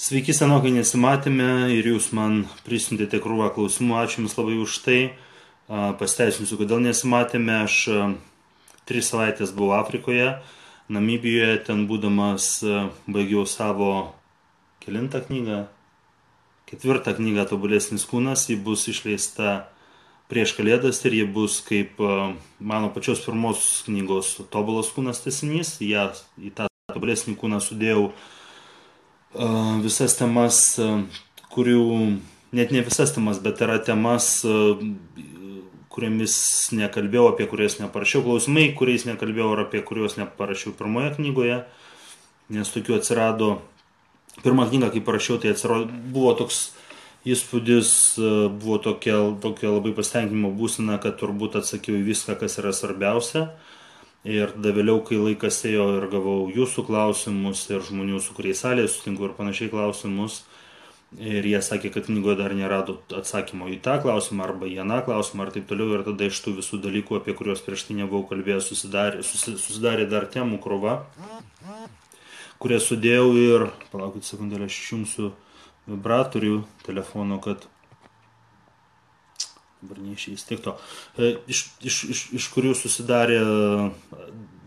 Sveiki, senokai nesimatėme ir jūs man prisiuntėte krūvą klausimų. Ačiū Jums labai už tai. Pasiteisinsiu, kodėl nesimatėme. Aš 3 savaitės buvau Afrikoje, Namibijoje. Ten būdamas baigiau savo kelintą knygą, 4. knygą Tobulesnis kūnas. Ji bus išleista prieš Kalėdas ir ji bus kaip mano pačios pirmos knygos Tobulas kūnas tęsinys. Į tą Tobulesnį kūną sudėjau visas temas, kurių, net ne visas temas, bet yra temas, kuriamis nekalbėjau, apie kurias neparašiau, klausimai, kuriais nekalbėjau ir apie kuriuos neparašiau pirmoje knygoje, nes tokių atsirado. Pirmą knygą, kai parašiau, tai buvo toks įspūdis, buvo tokia labai pasitenkinimo būsena, kad turbūt atsakiau į viską, kas yra svarbiausia. Ir tada vėliau, kai laikas ėjo ir gavau jūsų klausimus ir žmonių, su kuriais salėje sutinku ir panašiai klausimus, ir jie sakė, kad knygoje dar nerado atsakymo į tą klausimą arba į aną klausimą ar taip toliau, ir tada iš tų visų dalykų, apie kuriuos prieš tai nebuvau kalbėjęs, susidarė dar temų krūva, kurias sudėjau. Ir palaukit sekundėlę, aš išjungsiu vibratorių telefono, kad dabar neišeis tiek to, iš kurių susidarė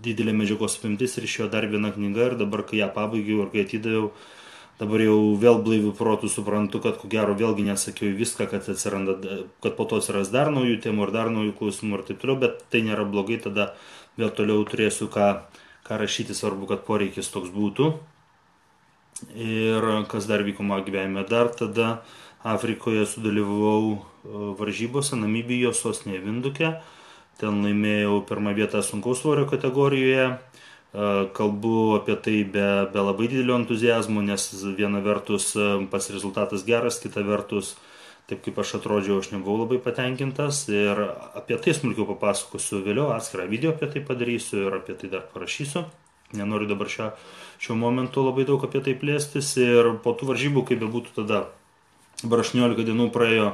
didelė medžiagos apimtis ir išėjo dar viena knyga. Ir dabar, kai ją pabaigiau ir kai atidaviau, dabar jau vėl blaivių protų suprantu, kad ko gero vėlgi nesakiau į viską, kad po to atsiras dar naujų temų ir dar naujų klausimų ir taip toliau, bet tai nėra blogai, tada vėl toliau turėsiu ką rašyti, svarbu, kad poreikis toks būtų. Ir kas dar vyko mano gyvenime, dar tada Afrikoje sudalyvavau varžybose Namibijos sostinėje Vinduke. Ten laimėjau pirmą vietą sunkaus svorio kategorijoje. Kalbu apie tai be labai didelio entuziazmo, nes viena vertus pats rezultatas geras, kita vertus, taip kaip aš atrodžiau, aš nebuvau labai patenkintas. Ir apie tai smulkiau papasakosiu vėliau, atskirą video apie tai padarysiu ir apie tai dar parašysiu. Nenoriu dabar šiuo momentu labai daug apie tai plėstis. Ir po tų varžybų, kaip bebūtų tada, dabar 18 dienų praėjo,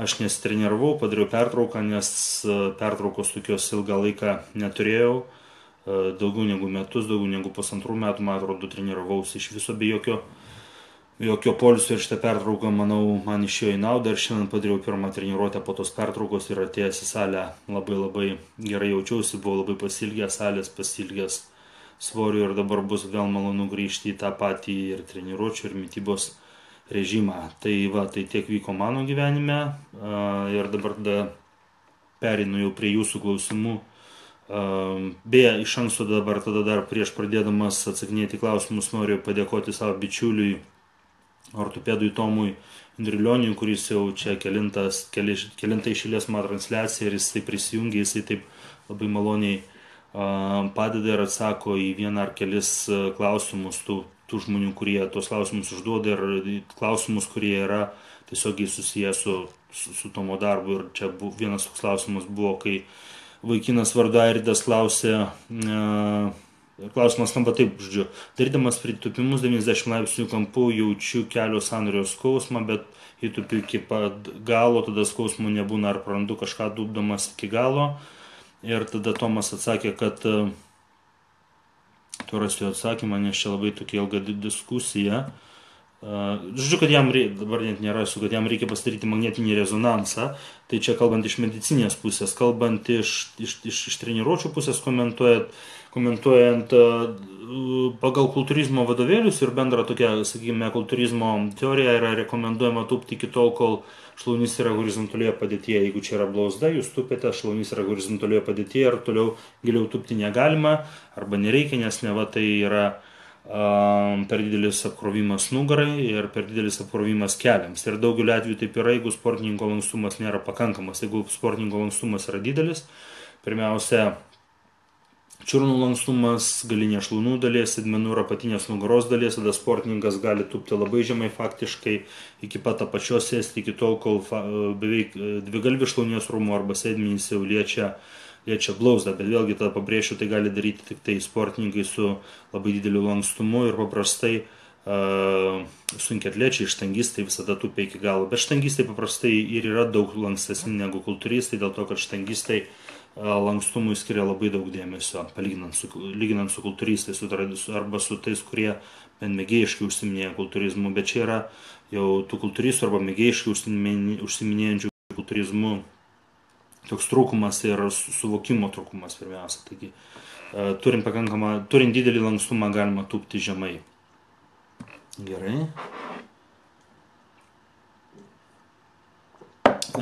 aš nesitreniravau, padariau pertrauką, nes pertraukos tokios ilgą laiką neturėjau, daugiau negu metus, daugiau negu 1,5 metų, man atrodo, treniravausi iš viso be jokio poilsio, ir šitą pertrauką, manau, man išėjo į naudą. Ir šiandien padariau pirmą treniruotę po tos pertraukos ir atėjęs į salę labai gerai jaučiausi, buvau labai pasilgęs salės, pasilgęs svorio, ir dabar bus vėl malonu grįžti į tą patį ir treniruočių, ir mitybos režimą. Tai tiek vyko mano gyvenime. Ir dabar perinu jau prie jūsų klausimų. Beje, iš anksto dabar dar prieš pradėdamas atsakinėti klausimus noriu padėkoti savo bičiuliui, ortopedui Tomui Indrilioniui, kuris jau čia kelintą iš eilės mano transliaciją, ir jisai prisijungia, jisai taip labai maloniai padeda ir atsako į vieną ar kelis klausimus tų žmonių, kurie tos klausimus užduoda, ir klausimus, kurie yra tiesiogiai susijęs su Tomo darbu. Ir čia vienas toks klausimas buvo, kai vaikinas vardu Airidas klausė, klausimas skamba taip, žodžiu: darydamas pritūpimus 90 laipsnių kampu jaučiu kelio sąnario skausmą, bet įtūpiu iki pat galo, tada skausmų nebūna, ar prarandu kažką tūpdamas iki galo. Ir tada Tomas atsakė, kad tu rasiu atsakymą, nes čia labai tokia ilga diskusija. Žodžiu, kad jam dabar net nerasiu, kad jam reikia pasidaryti magnetinį rezonansą. Tai čia kalbant iš medicinės pusės, kalbant iš treniruočių pusės, komentuojant pagal kultūrizmo vadovėlius ir bendrą tokią, sakykime, kultūrizmo teoriją, yra rekomenduojama tūpti iki tol, kol šlaunys yra horizontalioje padėtyje. Jeigu čia yra blauzda, jūs tūpėte, šlaunys yra horizontalioje padėtyje, ir toliau giliau tūpti negalima arba nereikia, nes neva tai yra per didelis apkrovimas nugarai ir per didelis apkrovimas keliams. Ir daugeliu atveju taip yra, jeigu sportininko lankstumas nėra pakankamas. Jeigu sportininko lankstumas yra didelis, pirmiausia, čiurnų lankstumas, galinė šlaunų dalies, sėdmenų ir apatinės nugaros dalies, tada sportininkas gali tūpti labai žemai, faktiškai iki pat apačios sėsti, iki tol, kol beveik dvigalvi šlaunies rūmų arba sėdmenys jau liečia blauzdą. Bet vėlgi, tada pabrėšiu, tai gali daryti tik tai sportininkai su labai dideliu lankstumu, ir paprastai sunkiaatlečiai, štangistai visada tūpia iki galo. Bet štangistai paprastai ir yra daug lankstesni negu kultūristai, dėl to, kad štangistai lankstumui skiria labai daug dėmesio, lyginant su kultūristais, arba su tais, kurie bent mėgėjiškai užsiminėja kultūrizmu, bet čia yra jau tų kultūristų arba mėgėjiškai užsiminėjančių kultūrizmu toks trūkumas ir suvokimo trūkumas pirmiausia. Taigi, turint didelį lankstumą galima tūpti žemai. Gerai.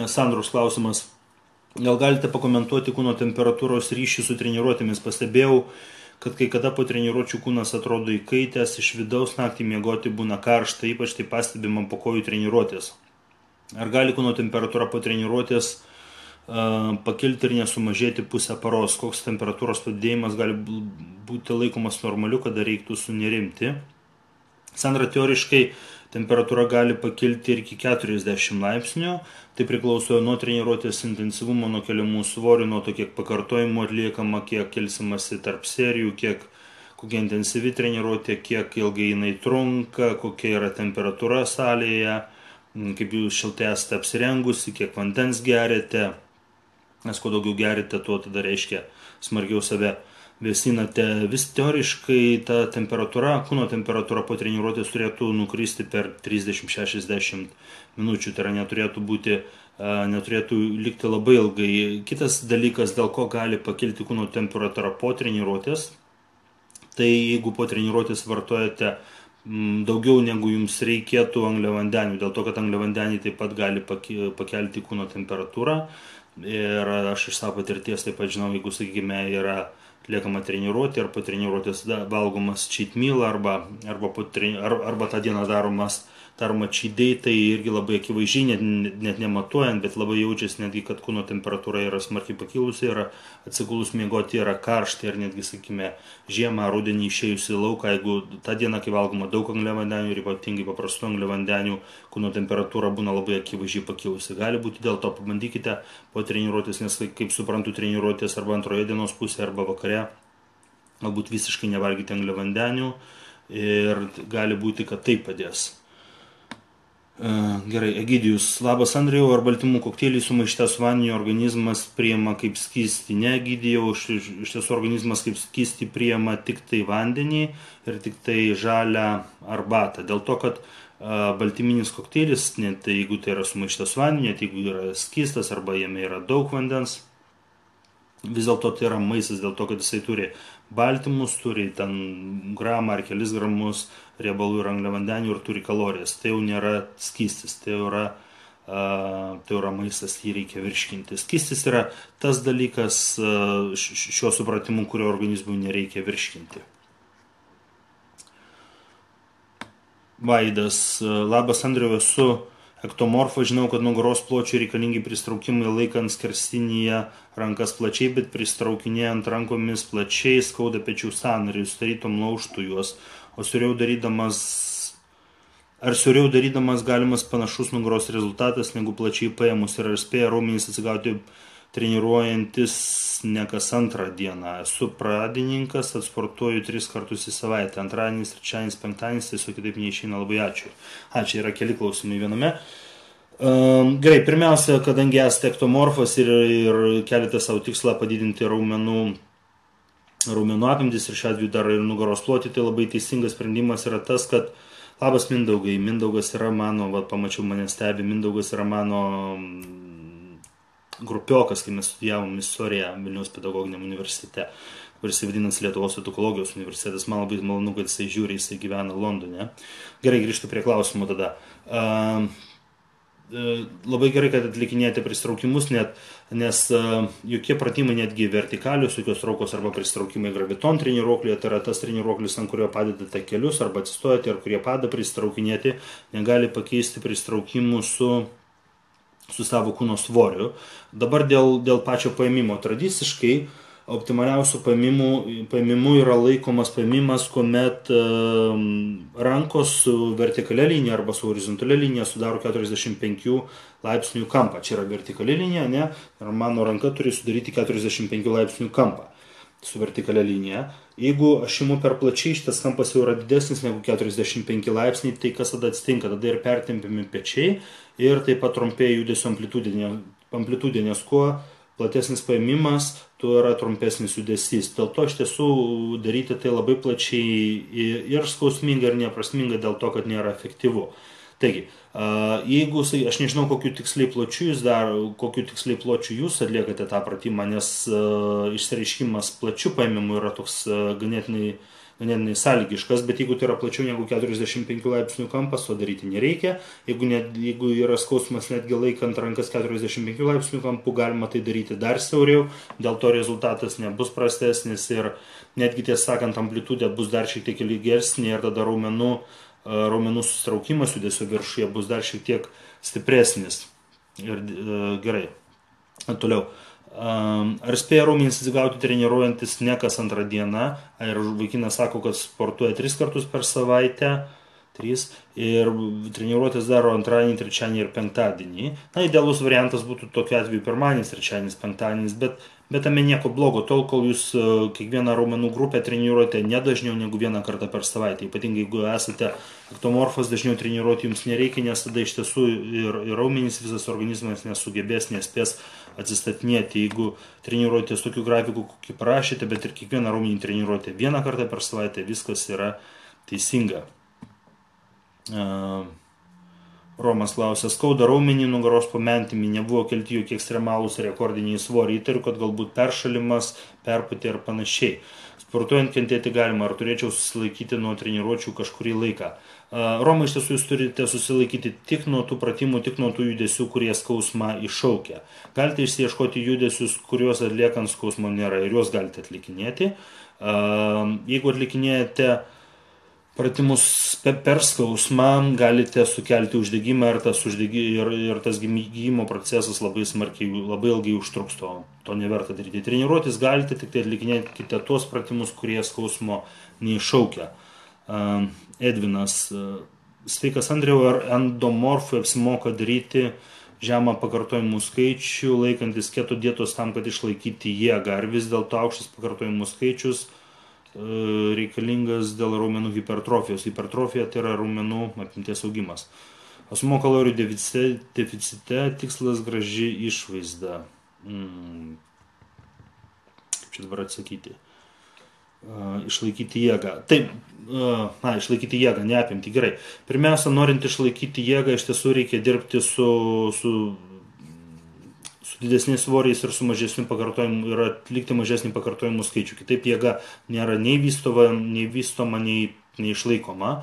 Sandros klausimas. Gal galite pakomentuoti kūno temperatūros ryšį su treniruotėmis? Pastebėjau, kad kai kada po treniruočių kūnas atrodo įkaitęs, iš vidaus naktį miegoti būna karšta, ypač tai pastebima po kojų treniruotės. Ar gali kūno temperatūra po treniruotės pakilti ir nesumažėti pusę paros? Koks temperatūros padidėjimas gali būti laikomas normaliu, kada reiktų sunerimti? Sandra, teoriškai temperatūra gali pakilti ir iki 40 laipsnių. Tai priklauso nuo treniruotės intensyvumo, nuo keliamų svorių, nuo to, kiek pakartojimų atliekama, kiek kelsimasi tarp serijų, kokia intensyvi treniruotė, kiek ilgai jinai trunka, kokia yra temperatūra salėje, kaip jūs šiltai esate apsirengusi, kiek vandens geriate. Nes kuo daugiau gerite, tuo tada reiškia smarkiau save vėsinate. Vis teoriškai ta temperatūra, kūno temperatūra po treniruotės turėtų nukristi per 30-60 minučių. Tai yra neturėtų likti labai ilgai. Kitas dalykas, dėl ko gali pakilti kūno temperatūra po treniruotės, tai jeigu po treniruotės vartojate daugiau negu jums reikėtų angliavandenių, dėl to, kad angliavandeniai taip pat gali pakelti kūno temperatūrą. Ir aš iš savo patirties taip pat žinau, jeigu, sakykime, yra atliekama treniruotė ar po treniruotės valgomas cheat meal arba tą dieną daroma cheat day, tai irgi labai akivaizdžiai, net nematuojant, bet labai jaučiasi netgi, kad kūno temperatūra yra smarkiai pakilusi, yra atsigulus miegoti, yra karšta ir netgi, sakykime, žiemą, rudenį išėjusi į lauką, jeigu tą dieną, kai valgoma daug angliavandenių ir ypatingai paprastų angliavandenių, kūno temperatūra būna labai akivaizdžiai pakilusi. Gali būti dėl to, pabandykite po treniruotės, nes, kaip suprantu, treniruotės arba antroje dienos pusėje arba vakare, galbūt visiškai nevalgyti angliavandenių ir gali būti, kad tai padės. Gerai, Egidijus. Labas, Andriau, ar baltymų kokteilį sumaišytą su vandeniu organizmas priima kaip skystį? Ne, Egidijau, iš tiesų organizmas kaip skystį priima tik tai vandenį ir tik tai žalią arbatą. Dėl to, kad baltyminis kokteilis, net jeigu tai yra sumaišytas su vandeniu, net jeigu yra skystas arba jame yra daug vandens, vis dėlto tai yra maistas, dėl to, kad jisai turi baltymus, turi ten gramą ar kelis gramus riebalų ir angliavandenių ir turi kalorijas. Tai jau nėra skystis, tai yra maistas, jį reikia virškinti. Skystis yra tas dalykas šiuo supratimu, kurio organizmui nereikia virškinti. Vaidas. Labas, Andriau, esu ektomorfas, žinau, kad nugaros pločiai reikalingi pristraukimai laikant skersinėje rankas plačiai, bet pristraukinėjant rankomis plačiai skauda pečių sąnarius, tarytum laužtų juos. Ar siauriau darydamas galimas panašus nugaros rezultatas negu plačiai paėmus ir ar spėja raumenys atsigauti treniruojantis ne kas antrą dieną? Esu pradininkas, atsportuoju 3 kartus į savaitę, antradienis, trečiadienis, penktadienis, tiesiog kitaip neišeina, labai ačiū. Ačiū, yra keli klausimai viename. Gerai, pirmiausia, kadangi esate ektomorfas ir keliate savo tikslą padidinti raumenų apimtis ir šiuo atveju dar ir nugaros plotį, tai labai teisingas sprendimas yra tas, kad labas Mindaugai, Mindaugas yra mano, pamačiau mane stebi, Mindaugas yra mano grupiokas, kai mes studijavom istoriją Vilniaus pedagoginiam universitete, kuris vadinasi Lietuvos edukologijos universitetas. Man labai malonu, kad jisai žiūri, jisai gyvena Londone. Gerai, grįžtu prie klausimų tada. Labai gerai, kad atlikinėjate pristraukimus, nes jokie pratimai, netgi vertikalius, jokios traukos arba pristraukimai graviton treniruoklyje, tai yra tas treniruoklis, ant kurio padedate kelius arba atsistojate ir kurie padeda pristraukinėti, negali pakeisti pristraukimų su savo kūno svoriu. Dabar dėl pačio paėmimo. Tradiciškai optimaliausių paėmimų yra laikomas paėmimas, kuomet rankos su vertikalia linija arba su horizontalia linija sudaro 45 laipsnių kampą. Čia yra vertikalia linija, ne? Ir mano ranka turi sudaryti 45 laipsnių kampą su vertikalia linija. Jeigu aš imu per plačiai, šitas kampas jau yra didesnis negu 45 laipsniai, tai kas tada atsitinka? Tada ir pertempiami pečiai ir taip pat trumpėja judesio amplitudė, nes kuo platesnis paėmimas, tuo yra trumpesnis judesys. Dėl to iš tiesų daryti tai labai plačiai ir skausminga, ir neprasminga dėl to, kad nėra efektyvu. Taigi, jeigu, aš nežinau, kokiu tiksliai pločiu jūs atliekate tą pratimą, nes išsireiškimas plačiu paėmimu yra toks ganėtinai sąlygiškas, bet jeigu tai yra plačiau negu 45 laipsnių kampas, to daryti nereikia. Jeigu yra skausmas netgi laikant rankas 45 laipsnių kampų, galima tai daryti dar siauriau, dėl to rezultatas nebus prastesnis ir netgi tiesą sakant amplitudė bus dar šiek tiek ilgesnė ir tada raumenų susitraukimas judesio viršuje bus dar šiek tiek stipresnis. Ir gerai. Toliau. Ar spėja raumenys atsigauti treniruojantis ne kas antrą dieną? Ir vaikinas sako, kad sportuoja 3 kartus per savaitę. 3. Ir treniruotės daro antradienį, trečiadienį ir penktadienį. Idealus variantas būtų tokiu atveju pirmadienis, trečiadienis, penktadienis, bet tame nieko blogo, tol kol jūs kiekvieną raumenų grupę treniruojate ne dažniau negu vieną kartą per savaitę. Ypatingai jeigu esate ektomorfas, dažniau treniruoti jums nereikia, nes tada iš tiesų ir raumenys, visas organizmas nesugebės, nespės atsistatinėti. Jeigu treniruojatės tokiu grafiku, kokį prašėte, bet ir kiekvieną raumenį treniruojate vieną kartą per savaitę, viskas yra teisinga. Romas klausia, skauda raumenį, nugaros pamentimi, nebuvo kelti jokie ekstremalūs rekordiniai svoriai, įtariu, kad galbūt peršalimas, perpūtė ir panašiai. Sportuojant kentėti galima, ar turėčiau susilaikyti nuo treniruočių kažkurį laiką. Roma, iš tiesų jūs turite susilaikyti tik nuo tų pratimų, tik nuo tų judesių, kurie skausmą iššaukia. Galite išsiieškoti judesius, kuriuos atliekant skausmo nėra ir juos galite atlikinėti. Jeigu atlikinėjate pratimus per skausmą, galite sukelti uždegimą ir tas gijimo procesas labai ilgai užtruks, to neverta daryti. Treniruotis galite, tik tai atlikinėkite tuos pratimus, kurie skausmo neiššaukia. Edvinas, sveikas Andriau, ar endomorfui apsimoka daryti žemą pakartojimų skaičių, laikantis keto dietos tam, kad išlaikyti jėgą, ar vis dėlto aukštas pakartojimų skaičius reikalingas dėl raumenų hipertrofijos. Hipertrofija tai yra raumenų apimties augimas. Asmuo kalorijų deficite, tikslas graži išvaizda. Kaip čia dabar atsakyti? Išlaikyti jėgą. Taip, išlaikyti jėgą, neapimti. Gerai. Pirmiausia, norint išlaikyti jėgą, iš tiesų reikia dirbti su didesniais svoriais ir su mažesniu pakartojimu ir atlikti mažesnį pakartojimų skaičių. Kitaip jėga nėra nei vystoma, nei išlaikoma.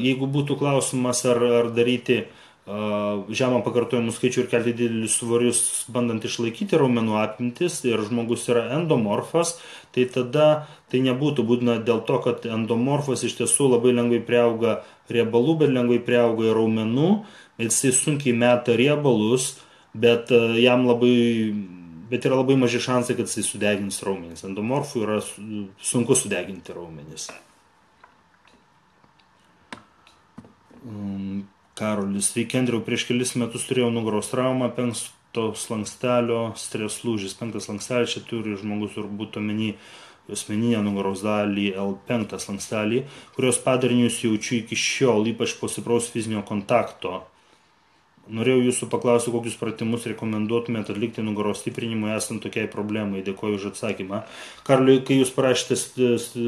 Jeigu būtų klausimas, ar daryti žemą pakartojimų skaičių ir kelti didelius svorius, bandant išlaikyti raumenų apimtis ir žmogus yra endomorfas, tai tada tai nebūtų būtina dėl to, kad endomorfas iš tiesų labai lengvai priauga riebalų, bet lengvai priauga ir raumenų, jisai sunkiai meta riebalus, bet yra labai maži šansai, kad jisai sudegins raumenis. Endomorfui yra sunku sudeginti raumenis. Karolis, sveiki Andriau, prieš kelis metus turėjau nugaros traumą, 5 slankstelio stres lūžis. 5 slankstelis čia turi žmogus turbūt omeny asmeninę nugaros dalį L5 slankstelį, kurios padarinius jaučiu iki šiol, ypač po stipraus fizinio kontakto. Norėjau jūsų paklausyti, kokius pratimus rekomenduotumėte atlikti nugaros stiprinimui esant tokiai problemai. Dėkoju už atsakymą. Karliui, kai jūs prašėte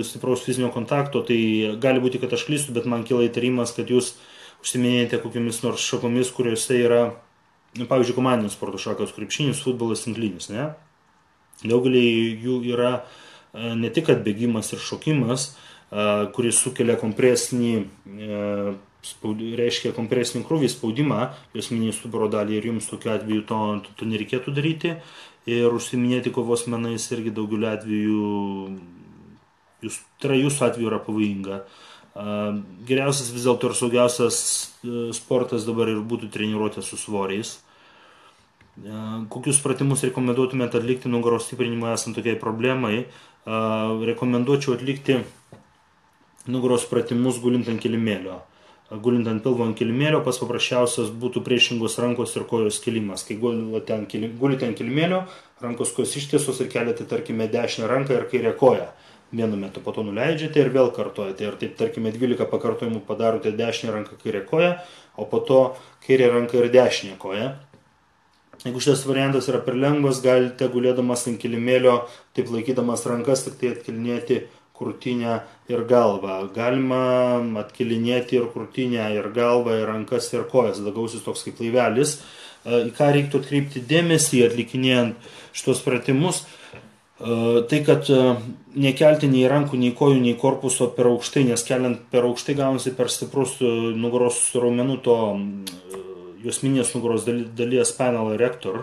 stipraus fizinio kontakto, tai gali būti, kad aš klystu, bet man kyla įtarimas, kad jūs užsiminėjate kokiamis nors šakomis, kuriuose yra, pavyzdžiui, komandinės sporto šakos, krepšinis, futbolas, tinklinis. Daugelį jų yra ne tik atbėgimas ir šokimas, kuris sukelia kompresinį krūvį spaudimą, juosmeninį stuburo dalį ir jums tokiu atveju to nereikėtų daryti. Ir užsiminėti kovos menais irgi daugeliu atveju, tai yra jūsų atveju yra pavojinga. Geriausias vis dėlto ir saugiausias sportas dabar ir būtų treniruotė su svoriais. Kokius pratimus rekomenduotumėte atlikti nugaros stiprinimui esant tokiai problemai? Rekomenduočiau atlikti nugaros pratimus gulint ant kilimėlio. Gulint ant pilvo ant kilimėlio, pats paprasčiausias būtų priešingos rankos ir kojos kilimas. Kai gulite ant kilimėlio, rankos kojos ištiesos ir keliate, tarkime, dešinę ranką ir kairę koją. Vienu metu po to nuleidžiate ir vėl kartojate. Ir taip, tarkime, 12 pakartojimų padarote dešinę ranką, kairę koją, o po to kairę ranką ir dešinę koją. Jeigu šitas variantas yra per lengvas, galite gulėdamas ant kilimėlio, taip laikydamas rankas, tik tai atkilinėti krūtinę ir galvą. Galima atkilinėti ir krūtinę, ir galvą, ir rankas, ir kojas. Tada gausis toks kaip laivelis. Į ką reiktų atkreipti dėmesį atlikinėjant šitos pratimus, tai kad nekelti nei rankų, nei kojų, nei korpuso per aukštai, nes keliant per aukštai gaunasi per stiprus nugaros raumenų to juosminės nugaros dalies spinal erector,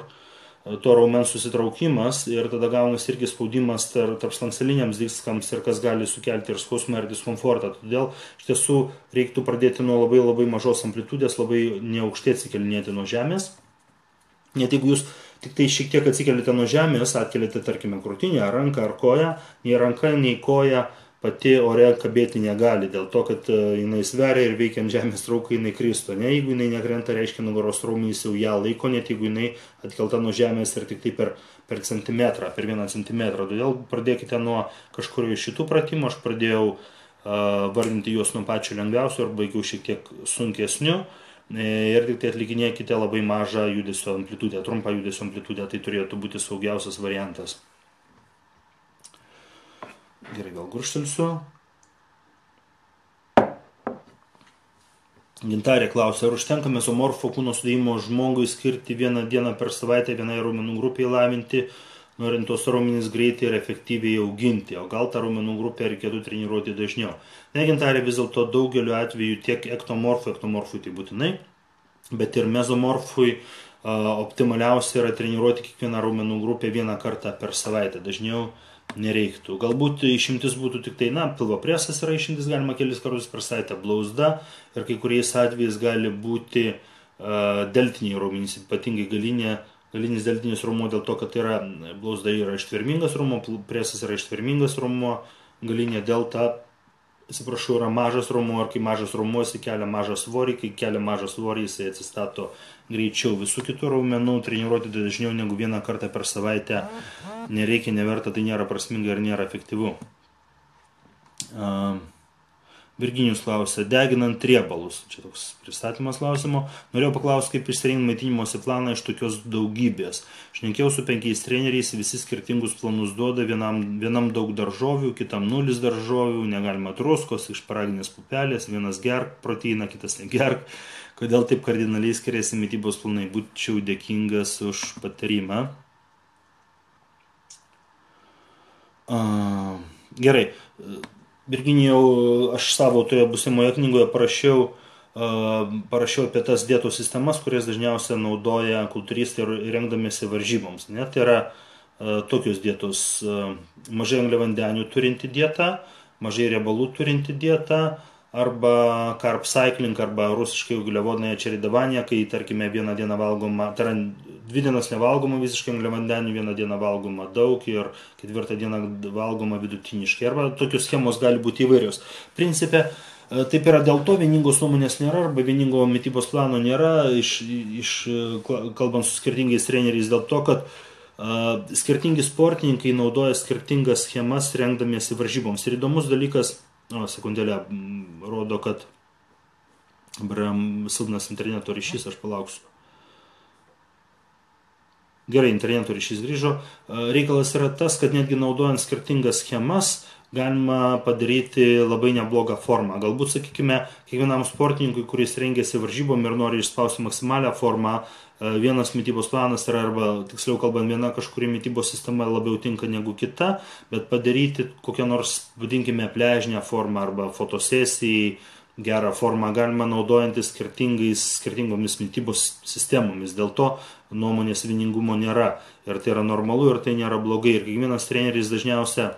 to raumens susitraukimas ir tada gaunasi irgi spaudimas tarp slankseliniams diskams ir kas gali sukelti ir skausmą ir diskomfortą. Todėl iš tiesų reiktų pradėti nuo labai labai mažos amplitudės, labai neaukštai atsikelinėti nuo žemės. Net jeigu jūs tik tai šiek tiek atsikeliate nuo žemės, atkeliate, tarkime, krūtinę, ranką ar koją, nei ranka, nei koja pati ore kabėti negali, dėl to, kad jinai sveria ir veikiant žemės traukai jinai kristų. Ne, jeigu jinai nekrenta, reiškia nugaros raumenys jau ją laiko, net jeigu jinai atkelta nuo žemės ir tik tai per centimetrą, per 1 centimetrą. Todėl pradėkite nuo kažkurio iš šitų pratimų, aš pradėjau vardinti juos nuo pačio lengviausio ir baigiau šiek tiek sunkesniu. Ir tik tai atlikinėkite labai mažą judesio amplitudę, trumpą judesio amplitudę, tai turėtų būti saugiausias variantas. Gerai, vėl gurštelsiu. Gintarė klausia, ar užtenka mezomorfo kūno sudėjimo žmogui skirti 1 dieną per savaitę vienai raumenų grupiai lavinti, norint tos raumenys greitai ir efektyviai auginti, o gal tą raumenų grupę reikėtų treniruoti dažniau. Ne, Gintarė, vis dėlto daugeliu atveju tiek ektomorfui tai būtinai, bet ir mezomorfui optimaliausia yra treniruoti kiekvieną raumenų grupę 1 kartą per savaitę, dažniau nereiktų. Galbūt išimtis būtų tik tai, pilvo presas yra išimtis, galima kelis kartus per savaitę, blauzda ir kai kuriais atvejais gali būti deltiniai raumenys, ypatingai galinis deltinis raumuo, dėl to, kad blauzda yra ištvermingas raumuo, presas yra ištvermingas raumuo, galinė delta, yra mažas raumuo, ir kai mažas raumuo jis kelia mažą svorį, kai kelia mažą svorį jis atsistato greičiau. Visų kitų raumenų treniruoti dažniau negu 1 kartą per savaitę nereikia, neverta, tai nėra prasminga ir nėra efektyvu. Virginijus klausia, deginant riebalus, čia toks pristatymas klausimo, norėjau paklausti, kaip išsirinkti maitinimosi planą iš tokios daugybės. Šnekėjau su 5 treneriais, visi skirtingus planus duoda, vienam daug daržovių, kitam 0 daržovių, negalima druskos, iš paraginės pupelės, vienas gerk proteiną, kitas negerk. Kodėl taip kardinaliai skiriasi mitybos planai? Būčiau dėkingas už patarimą. Gerai. Virginijau, aš savo toje būsimoje knygoje parašiau apie tas dietų sistemas, kurias dažniausiai naudoja kultūristai rengdamiesi varžyboms. Tai yra tokios dietos: mažai angliavandenių turinti dieta, mažai riebalų turinti dieta, arba carb cycling, arba rusiškai uglevodinė čeridavanja, kai, tarkime, 1 dieną valgoma, tai yra 2 dienas nevalgoma visiškai angliavandenių, 1 dieną valgoma daug ir 4 dieną valgoma vidutiniškai. Arba tokios schemos gali būti įvairios. Principe, taip yra dėl to, vieningos nuomonės nėra, arba vieningo mitybos plano nėra, kalbant su skirtingais treneriais, dėl to, kad skirtingi sportininkai naudoja skirtingas schemas rengdamiesi varžyboms. Ir įdomus dalykas, sekundėlę, rodo, kad silpnas interneto ryšys, aš palauksiu. Gerai, interneto ryšys grįžo. Reikalas yra tas, kad netgi naudojant skirtingas schemas galima padaryti labai neblogą formą. Galbūt, sakykime, kiekvienam sportininkui, kuris rengiasi varžybom ir nori išspausti maksimalią formą, vienas mitybos planas yra, arba tiksliau kalbant, viena kažkuri mitybos sistema labiau tinka negu kita, bet padaryti kokią nors, vadinkime, pležinę formą arba fotosesijai gerą formą galima naudojantis skirtingomis mitybos sistemomis. Dėl to nuomonės vieningumo nėra. Ir tai yra normalu, ir tai nėra blogai. Ir kiekvienas treneris dažniausiai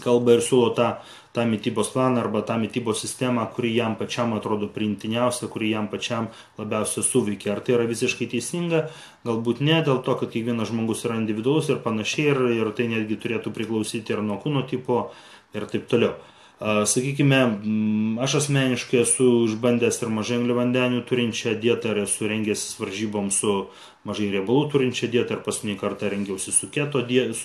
kalba ir siūlo tą mitybos planą arba tą mitybos sistemą, kuri jam pačiam atrodo priimtiniausia, kuri jam pačiam labiausiai suveikia. Ar tai yra visiškai teisinga? Galbūt ne, dėl to, kad kiekvienas žmogus yra individualus ir panašiai, ir tai netgi turėtų priklausyti ir nuo kūno tipo ir taip toliau. Sakykime, aš asmeniškai esu išbandęs ir mažai angliavandenių turinčią dietą, ir esu rengęsis varžyboms su mažai riebalų turinčią dietą, ir paskutinį kartą rengiausi su keto diet,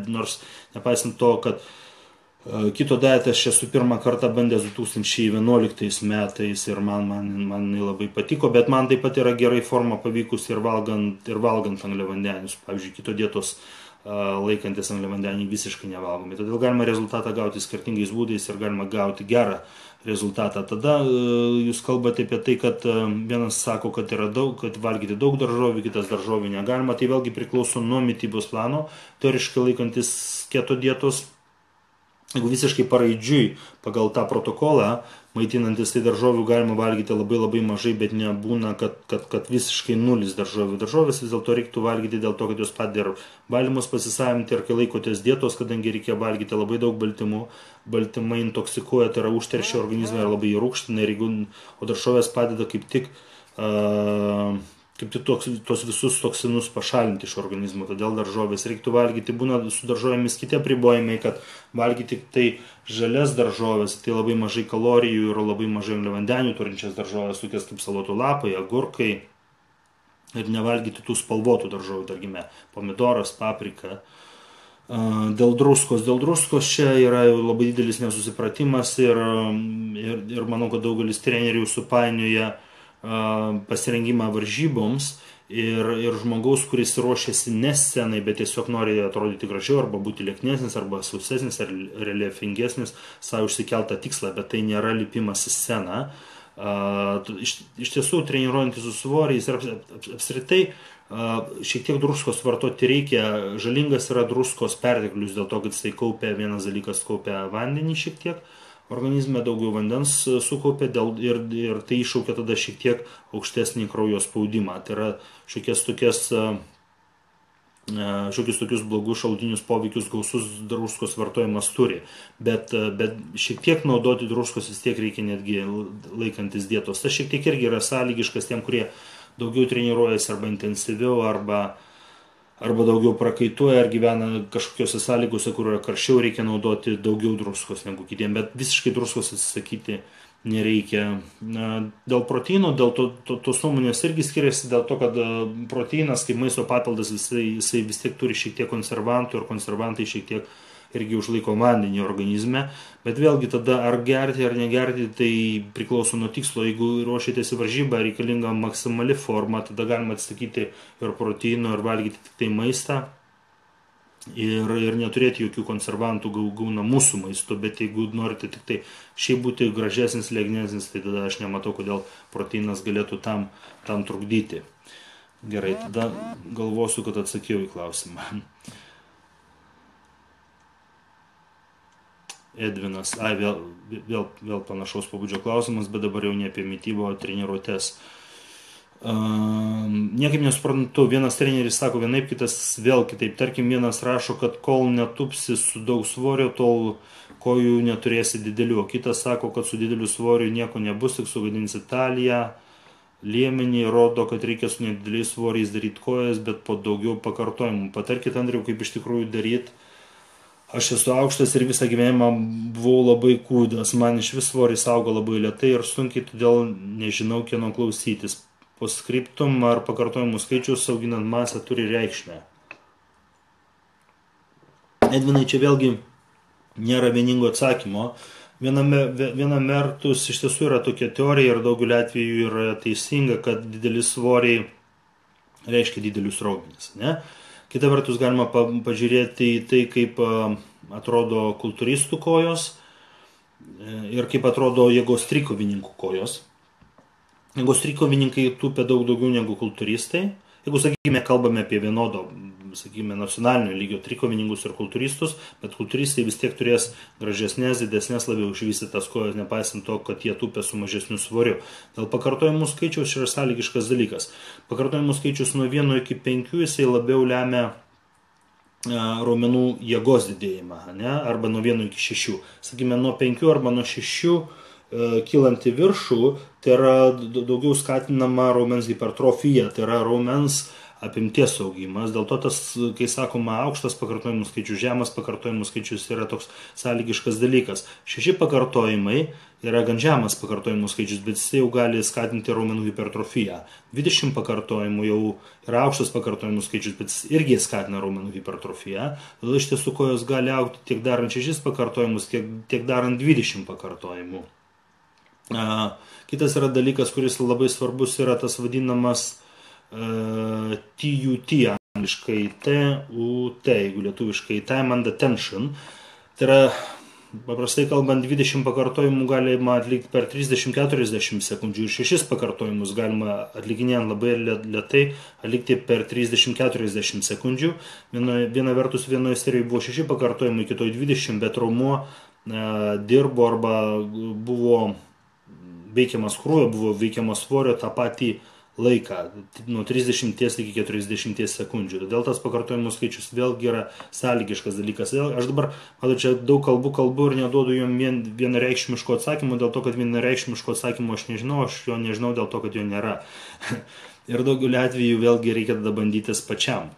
nors nepaisant to, kad Kito dietą aš esu pirmą kartą bandęs 2011 metais ir man jinai labai patiko, bet man taip pat yra gerai forma pavykusi ir valgant angliavandenius. Pavyzdžiui, kito dietos laikantis angliavandeniai visiškai nevalgomi. Todėl galima rezultatą gauti skirtingais būdais ir galima gauti gerą rezultatą. Tada jūs kalbate apie tai, kad vienas sako, kad valgyti daug daržovių, kitas daržovių negalima. Tai vėlgi priklauso nuo mitybos plano. Teoriškai laikantis keto dietos, jeigu visiškai paraidžiui pagal tą protokolą, maitinantis, tai daržovių galima valgyti labai mažai, bet nebūna, kad visiškai nulis daržovių. Daržovės vis dėlto reiktų valgyti dėl to, kad jos padeda baltymus pasisavinti, ir kai laikotės dietos, kadangi reikia valgyti labai daug baltymų, baltymai intoksikuoja, tai yra užteršia organizmą ir labai rūgština, o daržovės padeda kaip tik tos visus toksinus pašalinti iš organizmo. Todėl daržovės reiktų valgyti. Būna su daržovėmis kiti apribojimai, kad valgyti tik tai žalias daržovės, tai labai mažai kalorijų ir labai mažai angliavandenių turinčias daržovės, tokias kaip salotų lapai, agurkai, ir nevalgyti tų spalvotų daržovių, tarkime, pomidoras, paprika. Dėl druskos čia yra labai didelis nesusipratimas ir manau, kad daugelis trenerių supainioja pasirengimą varžyboms ir žmogaus, kuris ruošiasi ne scenai, bet tiesiog nori atrodyti gražiau, arba būti lieknesnis, arba sausesnis, ar reliefingesnis, savo išsikeltą tikslą, bet tai nėra lipimas į sceną. Iš tiesų, treniruojantis su svoriais ir apskritai šiek tiek druskos vartoti reikia. Žalingas yra druskos perteklius dėl to, kad jisai kaupia, vienas dalykas kaupia vandenį šiek tiek, organizme daugiau vandens sukaupia ir tai iššaukia tada šiek tiek aukštesnį kraujo spaudimą. Tai yra šiokius tokius blogus šalutinius poveikius gausus druskos vartojimas turi. Bet šiek tiek naudoti druskos vis tiek reikia, netgi laikantis dietos. Tas šiek tiek irgi yra sąlygiškas tiem, kurie daugiau treniruojasi arba intensyviau, arba daugiau prakaituoja, ar gyvena kažkokiose sąlygose, kur yra karščiau, reikia naudoti daugiau druskos negu kitiem, bet visiškai druskos atsisakyti nereikia. Dėl proteino, dėl tos nuomonės irgi skiriasi, dėl to, kad proteinas kaip maisto papildas jisai vis tiek turi šiek tiek konservantų, ir konservantai šiek tiek irgi užlaiko vandenį organizme, bet vėlgi tada ar gerti ar negerti, tai priklauso nuo tikslo. Jeigu ruošiatės į varžybą, reikalinga maksimali forma, tada galima atsisakyti ir proteino ir valgyti tik tai maistą ir neturėti jokių konservantų gaunamų su maistu, bet jeigu norite tik tai šiaip būti gražesnis, lieknesnis, tai tada aš nematau, kodėl proteinas galėtų tam trukdyti. Gerai, tada galvosiu, kad atsakiau į klausimą. Edvinas, vėl panašaus pobūdžio klausimas, bet dabar jau ne apie mitybą, o treniruotes. Niekaip nesuprantu, vienas treneris sako vienaip, kitas vėl kitaip. Tarkim, vienas rašo, kad kol netupsi su daug svorio, tol kojų neturėsi didelių, o kitas sako, kad su dideliu svoriu nieko nebus, tik sugadinsi taliją, liemenį, rodo, kad reikia su nedideliais svoriais daryti kojas, bet po daugiau pakartojimų. Patarkit, Andriau, kaip iš tikrųjų daryti. Aš esu aukštas ir visą gyvenimą buvau labai kūdas, man iš vis svoris auga labai lėtai ir sunkiai, todėl nežinau, kieno klausytis. Postscriptum ar pakartojimų skaičius auginant masę turi reikšmę. Edvinai, čia vėlgi nėra vieningo atsakymo. Viena vertus iš tiesų yra tokia teorija ir daugeliu atveju yra teisinga, kad dideli svoriai reiškia didelius raumenis, ne? Kita vertus galima pažiūrėti į tai, kaip atrodo kultūristų kojos ir kaip atrodo jėgos trikovininkų kojos. Jėgos trikovininkai tupia daug daugiau negu kultūristai. Jeigu, sakykime, kalbame apie vienodo, sakykime, nacionalinio lygio trikovininkus ir kultūristus, bet kultūristai vis tiek turės gražesnės, didesnės, labiau išvystytas kojas, nepaisant to, kad jie tupia su mažesniu svoriu. Dėl pakartojimų skaičiaus yra sąlygiškas dalykas. Pakartojimų skaičius nuo 1 iki 5 jisai labiau lemia raumenų jėgos didėjimą, ne? Arba nuo 1 iki 6. Sakykime, nuo 5 arba nuo 6 kylant į viršų, tai yra daugiau skatinama raumens hipertrofija, tai yra raumens apimties augimas. Dėl to tas, kai sakoma, aukštas pakartojimų skaičius, žemas pakartojimų skaičius yra toks sąlygiškas dalykas. 6 pakartojimai yra gan žemas pakartojimų skaičius, bet jis jau gali skatinti raumenų hipertrofiją. 20 pakartojimų jau yra aukštas pakartojimų skaičius, bet jis irgi skatina raumenų hipertrofiją. Todėl iš tiesų kojos gali augti tiek darant 6 pakartojimus, tiek darant 20 pakartojimų. Kitas yra dalykas, kuris labai svarbus, yra tas vadinamas TUT, angliškai TUT, jeigu lietuviškai time and attention. Tai yra, paprastai kalbant, 20 pakartojimų galima atlikti per 30-40 sekundžių ir 6 pakartojimus galima atlikinėjant labai lėtai atlikti per 30-40 sekundžių. Viena vertus vienoje serijoje buvo 6 pakartojimai, kitoje 20, bet raumuo dirbo arba buvo veikiamas krūvio, buvo veikiamas svorio tą patį laiką, nuo 30 iki 40 sekundžių. Todėl tas pakartojimų skaičius vėlgi yra sąlygiškas dalykas. Aš dabar, matau, čia daug kalbu ir neduodu jom vienareikšmiško atsakymo, dėl to, kad vienareikšmiško atsakymo aš jo nežinau, dėl to, kad jo nėra. Ir daugeliu atveju vėlgi reikia tada bandytis pačiam.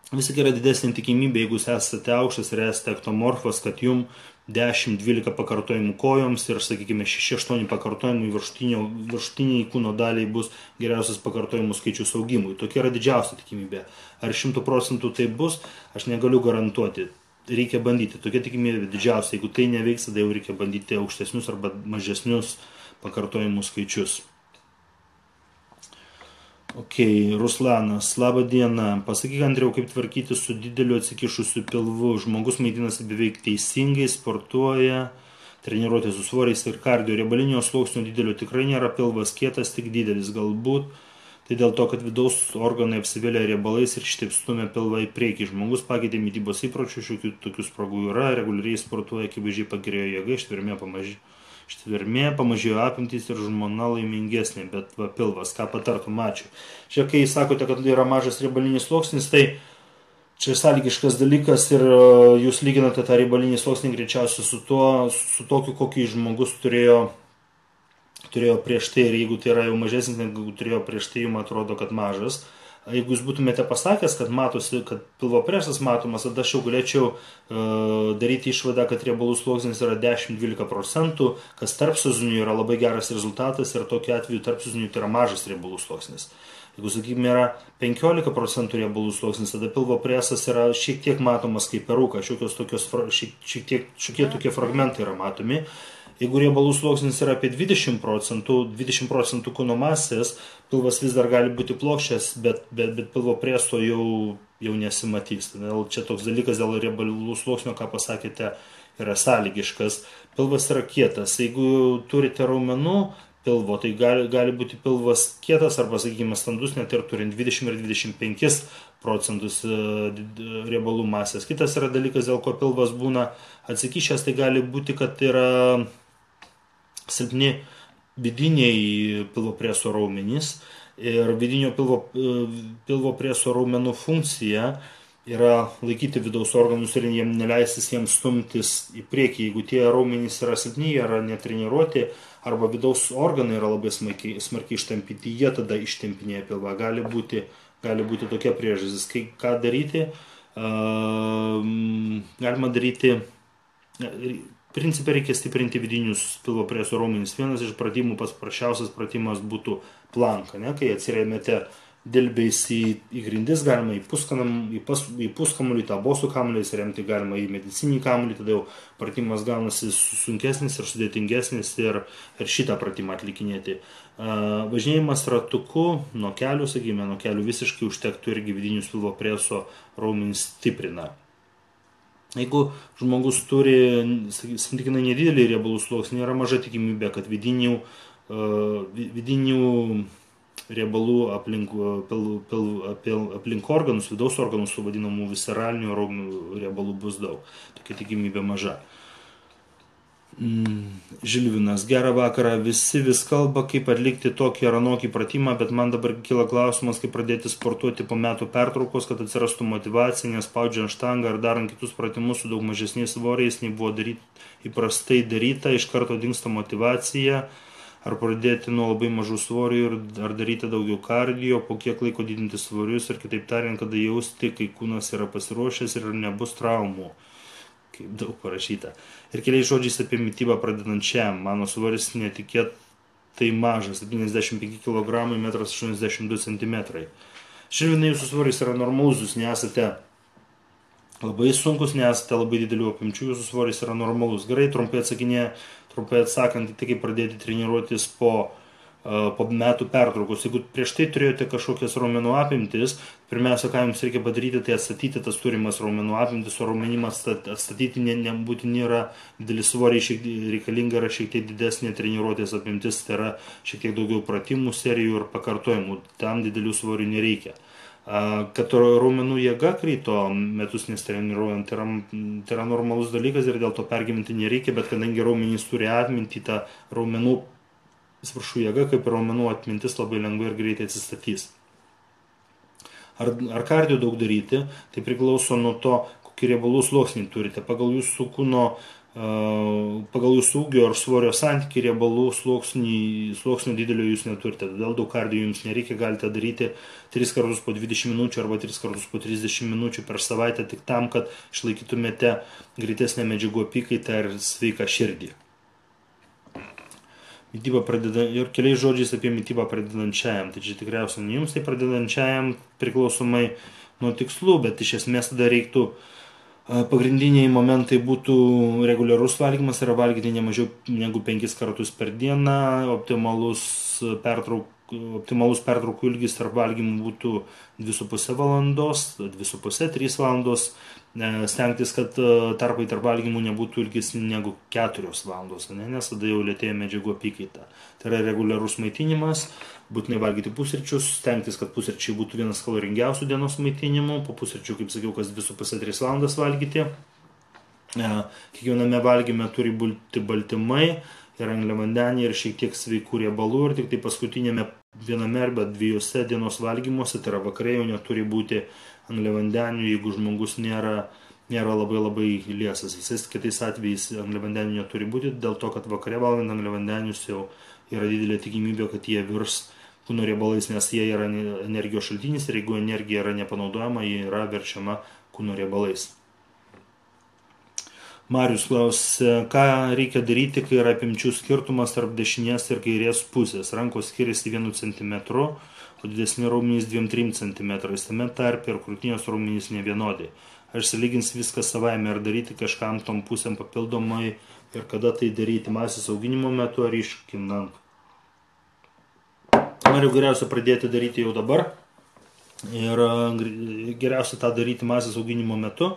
Vis tik yra didesnė tikimybė, jeigu jūs esate aukštas ir esate ektomorfas, kad jums 10-12 pakartojimų kojoms ir, sakykime, 6-8 pakartojimų viršutiniai kūno daliai bus geriausias pakartojimų skaičius augimui. Tokia yra didžiausia tikimybė. Ar 100% tai bus, aš negaliu garantuoti. Reikia bandyti. Tokia tikimybė didžiausia. Jeigu tai neveiks, tada jau reikia bandyti aukštesnius arba mažesnius pakartojimų skaičius. Ruslanas, laba diena. Pasakyk, Andriau, kaip tvarkyti su dideliu atsikišusiu pilvu. Žmogus maitinasi beveik teisingai, sportuoja, treniruotė su svoriais ir kardio. Riebalinio sluoksnio didelio tikrai nėra, pilvas kietas, tik didelis galbūt. Tai dėl to, kad vidaus organai apsivėlė riebalais ir šitaip stumia pilvą į priekį. Žmogus pakeitė mitybos įpročių, šiokių tokių spragų yra, reguliariai sportuoja, akivaizdžiai pagerėjo jėga, ištvermė, pamažėjo apimtys ir žmona laimingesnė, bet pilvas, ką patartum, ačiū. Čia, kai sakote, kad yra mažas riebalinis sluoksnis, tai čia sąlygiškas dalykas ir jūs lyginate tą riebalinį sluoksnį greičiausiai su tokiu, kokį žmogus turėjo prieš tai, ir jeigu tai yra jau mažesnis, negu turėjo prieš tai, jums atrodo, kad mažas. Jeigu jūs būtumėte pasakęs, kad matosi, kad pilvo presas matomas, tada aš jau galėčiau daryti išvadą, kad riebalų sluoksnis yra 10-12%, kas tarp sezoninių yra labai geras rezultatas ir tokiu atveju tarp sezoninių tai yra mažas riebalų sluoksnis. Jeigu, sakykime, yra 15% riebalų sluoksnis, tada pilvo presas yra šiek tiek matomas kaip peruka, šiokie tokie fragmentai yra matomi. Jeigu riebalų sluoksnis yra apie 20% kūno masės, pilvas vis dar gali būti plokščias, bet pilvo preso jau nesimatys. Todėl čia toks dalykas dėl riebalų sluoksnio, ką pasakėte, yra sąlygiškas. Pilvas yra kietas. Jeigu turite raumenų pilvo, tai gali būti pilvas kietas arba, sakykime, standus, net ir turint 20 ir 25% riebalų masės. Kitas yra dalykas, dėl ko pilvas būna atsikišęs, tai gali būti, kad yra silpni vidiniai pilvo preso raumenys ir vidinio pilvo preso raumenų funkcija yra laikyti vidaus organus ir neleisis jiems stumtis į priekį. Jeigu tie raumenys yra silpni, jie yra netreniruoti arba vidaus organai yra labai smarkiai ištampyti, jie tada ištempinėja pilvą. Gali būti tokia priežastis. Ką daryti? Galima daryti... Principe reikia stiprinti vidinius pilvo preso raumenis. Vienas iš pratimų, paprasčiausias pratimas būtų planka. Kai atsiremiate dilbiais į grindis, galima į puskamulį, tą bosų kamuolį įsiremti, galima į medicinį kamuolį, tada jau pratimas gaunasi sunkesnis ir sudėtingesnis ir šitą pratimą atlikinėti. Važinėjimas ratuku nuo kelių, sakykime, nuo kelių visiškai užtektų irgi vidinius pilvo preso raumenis stiprina. Jeigu žmogus turi santykinai nedidelį riebalų sluoksnį, yra maža tikimybė, kad vidinių riebalų aplink organus, vidaus organus, su vadinamų visceralinių riebalų bus daug. Tokia tikimybė maža. Žilvinas, gerą vakarą, visi vis kalba, kaip atlikti tokį ar anokį pratimą, bet man dabar kyla klausimas, kaip pradėti sportuoti po metų pertraukos, kad atsirastų motyvacija, nespaudžiant štangą ar darant kitus pratimus su daug mažesniais svoriais, nei buvo įprastai daryta, iš karto dingsta motyvacija. ar pradėti nuo labai mažų svorių, ar daryti daugiau kardio, po kiek laiko didinti svorius, ir kitaip tariant, kada jausti, kai kūnas yra pasiruošęs ir nebus traumų, kaip daug parašyta. Ir keliais žodžiais apie mitybą pradedančiam. Mano svoris netikėtai mažas, 75 kg, 1,82 cm. Šiandien jūsų svoris yra normalus, jūs nesate labai sunkus, nesate labai didelių apimčių, jūsų svoris yra normalus. Gerai, trumpai atsakant, tai kaip pradėti treniruotis po metų pertraukos. Jeigu prieš tai turėjote kažkokias raumenų apimtis, pirmiausia, ką jums reikia padaryti, tai atstatyti tas turimas raumenų apimtis, o raumenimas atstatyti nebūtinai yra didelis svoriai, reikalinga yra šiek tiek didesnė treniruotės apimtis, tai yra šiek tiek daugiau pratimų, serijų ir pakartojimų, tam didelių svorių nereikia. Kad raumenų jėga krito metus nestreniruojant, tai yra normalus dalykas ir dėl to pergyventi nereikia, bet kadangi raumenys turi atmintį, ta raumenų jėga, kaip ir raumenų atmintis, labai lengvai ir greitai atsistatys. Ar kardio daug daryti, tai priklauso nuo to, kokį riebalų sluoksnį turite. Pagal jūsų ūgio ar svorio santykį riebalų sluoksnių didelio jūs neturite. Todėl daug kardio jums nereikia, galite daryti 3 kartus po 20 minučių arba 3 kartus po 30 minučių per savaitę, tik tam, kad išlaikytumėte greitesnę medžiagų apykaitą ir sveiką širdį. Ir keliais žodžiais apie mitybą pradedančiajam. Tai čia tikriausiai ne jums, tai pradedančiajam priklausomai nuo tikslų, bet iš esmės tada reiktų pagrindiniai momentai būtų reguliarus valgymas, yra valgyti ne mažiau negu 5 kartus per dieną, optimalus pertraukų ilgis tarp valgymų būtų 2,5 valandos, 2,5–3 valandos, stengtis, kad tarpai tarp valgymų nebūtų ilgesni negu 4 valandos, nes tada jau lėtėja medžiagų apykaita. Tai yra reguliarus maitinimas, būtinai valgyti pusryčius, stengtis, kad pusryčiai būtų vienas kaloringiausių dienos maitinimų, po pusryčių, kaip sakiau, kas 2,5–3 valandas valgyti. Kiekviename valgyme turi būti baltymai ir angliavandeniai ir šiek tiek sveikų riebalų, ir tik tai paskutinėme viename arba 2 dienos valgymuose, tai yra vakare, jau neturi būti angliavandenių, jeigu žmogus nėra labai liesas. Visais kitais atvejais angliavandenių neturi būti, dėl to, kad vakare valgant angliavandenius jau yra didelė tikimybė, kad jie virs kūno riebalais, nes jie yra energijos šaltinis ir jeigu energija yra nepanaudojama, jie yra verčiama kūno riebalais. Marius klausė, ką reikia daryti, kai yra apimčių skirtumas tarp dešinės ir kairės pusės. Rankos skiriasi 1 cm, o didesni raumenys 2–3 cm. Tame tarpe ir krūtinės raumenys nevienodai. Ar išsilygins viskas savaime, ar daryti kažkam tom pusėm papildomai ir kada tai daryti, masės auginimo metu ar iškinant. Noriu geriausia pradėti daryti jau dabar ir geriausia tą daryti masės auginimo metu,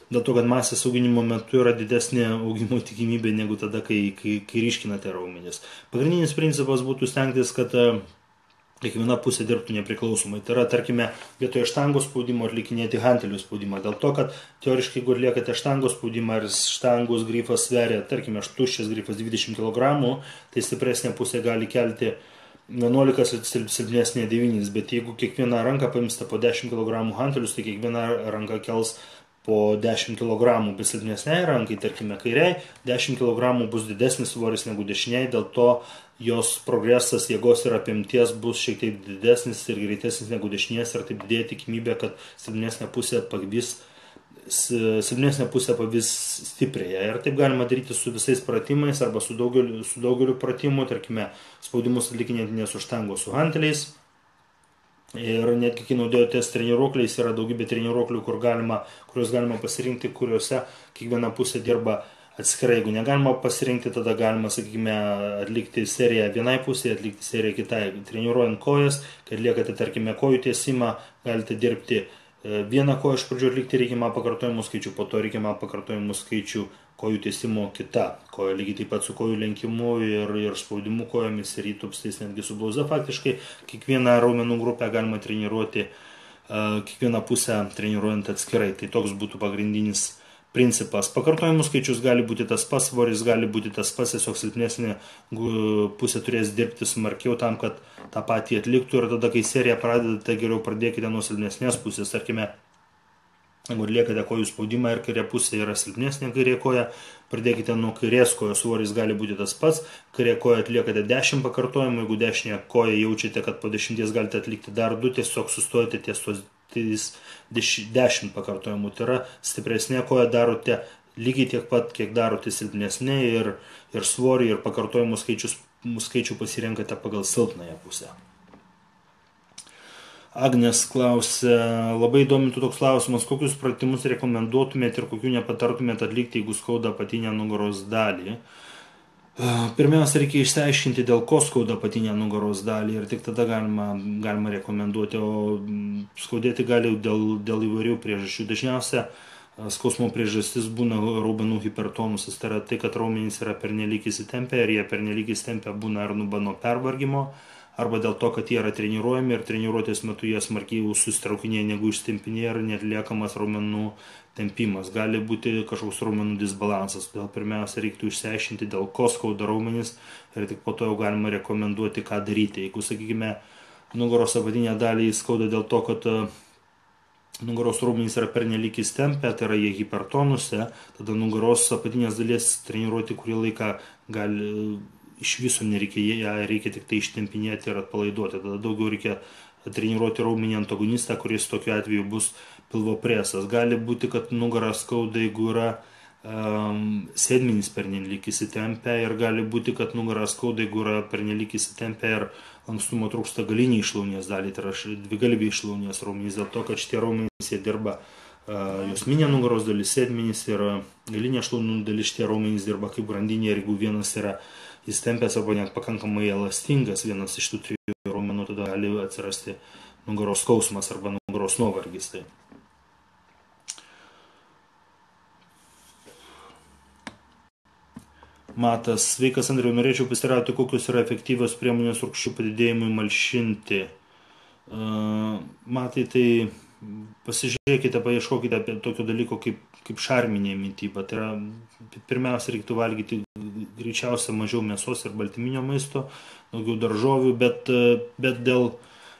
dėl to, kad masės auginimo metu yra didesnė augimo tikimybė negu tada, kai ryškinate raumenis. Pagrindinis principas būtų stengtis, kad kiekviena pusė dirbtų nepriklausomai. Tai yra, tarkime, vietoje štangos spaudimo atlikinėti hantelių spaudimą. Dėl to, kad teoriškai, jeigu atliekate štangos spaudimą ir štangos grifas sveria, tarkime, tuščias grifas 20 kg, tai stipresnė pusė gali kelti 11, silpnesnė 9, bet jeigu kiekviena ranka paimsta po 10 kg hantelius, tai kiekviena ranka kels po 10 kg, bet silpnesniai rankai, tarkime, kairiai, 10 kg bus didesnis svoris negu dešiniai, dėl to jos progresas jėgos ir apimties bus šiek tiek didesnis ir greitesnis negu dešinės, ir taip didėja tikimybė, kad silpnesnė pusė pavys stiprėja. Ir taip galima daryti su visais pratimais arba su daugeliu pratimų, tarkime, spaudimus atlikinėti ne su štangos, su hanteliais. Ir netgi kai naudojotės treniruokliais, yra daugybė treniruoklių, kuriuos galima pasirinkti, kuriuose kiekviena pusė dirba atskirai. Jeigu negalima pasirinkti, tada galima, sakykime, atlikti seriją vienai pusėje, atlikti seriją kitai. Treniruojant kojas, kai atliekate, tarkime, kojų tiesimą, galite dirbti vieną koją iš pradžių, atlikti reikiamą pakartojimų skaičių, po to reikiamą pakartojimų skaičių kojų tiesimo kita koja, lygiai taip pat su kojų lenkimu ir spaudimu kojomis ir įtupstais, netgi su blauza. Faktiškai kiekvieną raumenų grupę galima treniruoti, kiekvieną pusę treniruojant atskirai. Tai toks būtų pagrindinis principas. Pakartojimų skaičius gali būti tas pats, svoris gali būti tas pats, tiesiog silpnesnė pusė turės dirbti smarkiau tam, kad tą patį atliktų, ir tada, kai seriją pradedate, geriau pradėkite nuo silpnesnės pusės. Tarkime, Jeigu atliekate kojų spaudimą ir kairė pusė yra silpnesnė kairė koja, pradėkite nuo kairės kojos, svoris gali būti tas pats, kairė koja atliekate 10 pakartojimų, jeigu dešinė koja jaučiate, kad po 10 galite atlikti dar 2, tiesiog sustojate ties tos 10 pakartojimų, tai yra stipresnė koja darote lygiai tiek pat, kiek darote silpnesnė ir svorį ir pakartojimų skaičių pasirenkate pagal silpnąją pusę. Agnes klausė, labai įdomintų toks klausimas, kokius pratimus rekomenduotumėte ir kokių nepatartumėte atlikti, jeigu skauda apatinę nugaros dalį. Pirmiausia, reikia išsiaiškinti, dėl ko skauda apatinę nugaros dalį ir tik tada galima rekomenduoti, o skaudėti gali dėl įvairių priežasčių. Dažniausia skausmo priežastis būna raumenų hipertonusas, tai yra tai, kad raumenys yra pernelyg įsitempę ir jie pernelyg įsitempę būna arba nuo pervargimo, arba dėl to, kad jie yra treniruojami ir treniruotės metu jie smarkiai susitraukinėja negu ištempinėja ir netliekamas raumenų tempimas. Gali būti kažkoks raumenų disbalansas, todėl pirmiausia reiktų išsiaiškinti, dėl ko skauda raumenys ir tik po to jau galima rekomenduoti, ką daryti. Jeigu, sakykime, nugaros apatinę dalį skauda dėl to, kad nugaros raumenys yra pernelyg įstempę, tai yra jie hipertonuse, tada nugaros apatinės dalies treniruoti kurį laiką gali iš viso nereikia, ją reikia tik tai ištempinėti ir atpalaiduoti. Tada daugiau reikia treniruoti raumenį antagonistą, kuris tokiu atveju bus pilvo presas. Gali būti, kad nugarą skauda, jeigu yra sėdmenys pernelyg įsitempę ir gali būti, kad nugarą skauda, jeigu yra pernelyg įsitempę ir lankstumo trūksta galinį išlaunės dalį, tai yra dvigalviai išlaunės raumenys, dėl to, kad šitie raumenys jie dirba juosminė nugaros dalis, sėdmenys ir galinė išlaunų dalis, šitie raumenys dirba kaip grandinė ir jeigu vienas yra įstempęs arba net pakankamai elastingas, vienas iš tų 3 raumenų, tada gali atsirasti nugaros skausmas arba nugaros nuovargis. Tai. Matas, sveikas Andriau, norėčiau pasiteirauti, kokios yra efektyvios priemonės rūgščių padidėjimui malšinti. Matai, tai pasižiūrėkite, paieškokite apie tokio dalyko kaip šarminė mityba. Tai yra, pirmiausia, reiktų valgyti greičiausia mažiau mėsos ir baltyminio maisto, daugiau daržovių, bet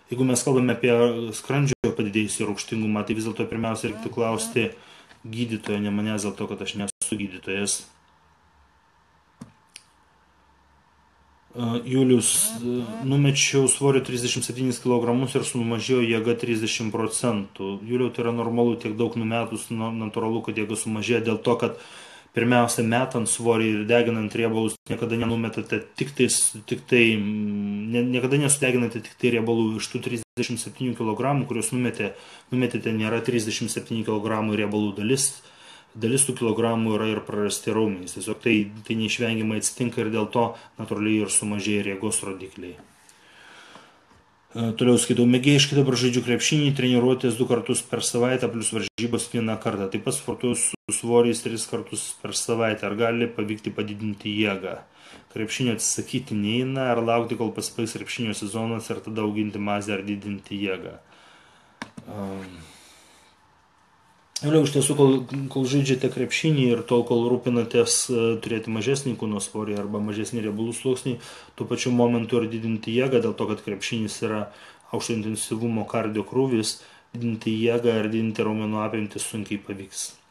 jeigu mes kalbame apie skrandžio padidėjusį rūgštingumą, tai vis dėlto pirmiausia reiktų klausti gydytojo, ne manęs, dėl to, kad aš nesu gydytojas. Julius, numečiau svorio 37 kg ir sumažėjo jėga 30%. Juliau, tai yra normalu, tiek daug numetus, natūralu, kad jėga sumažėjo dėl to, kad pirmiausia, metant svorį ir deginant riebalus, niekada nenumetate niekada nesudeginate tik tai riebalų. Iš tų 37 kg, kuriuos numetėte, nėra 37 kg riebalų dalis tų kilogramų yra ir prarasti raumenys. Tiesiog tai neišvengiamai atsitinka ir dėl to natūraliai ir sumažėja jėgos rodikliai. Toliau skaitau, mėgėjiškai dabar žaidžiu krepšinį, treniruotės 2 kartus per savaitę, plus varžybos 1 kartą. Taip pat sportuoju su svoriais 3 kartus per savaitę. Ar gali pavykti padidinti jėgą? Krepšinio atsisakyti neina, ar laukti, kol pasibaigs krepšinio sezonas ir tada auginti masę ar didinti jėgą? Iš tiesų, kol žaidžiate krepšinį ir tol, kol rūpinatės turėti mažesnį kūno svorį arba mažesnį riebalų sluoksnį, tuo pačiu momentu ir didinti jėgą, dėl to, kad krepšinis yra aukšto intensyvumo kardio krūvis, didinti jėgą ir didinti raumenų apimtis sunkiai pavyks.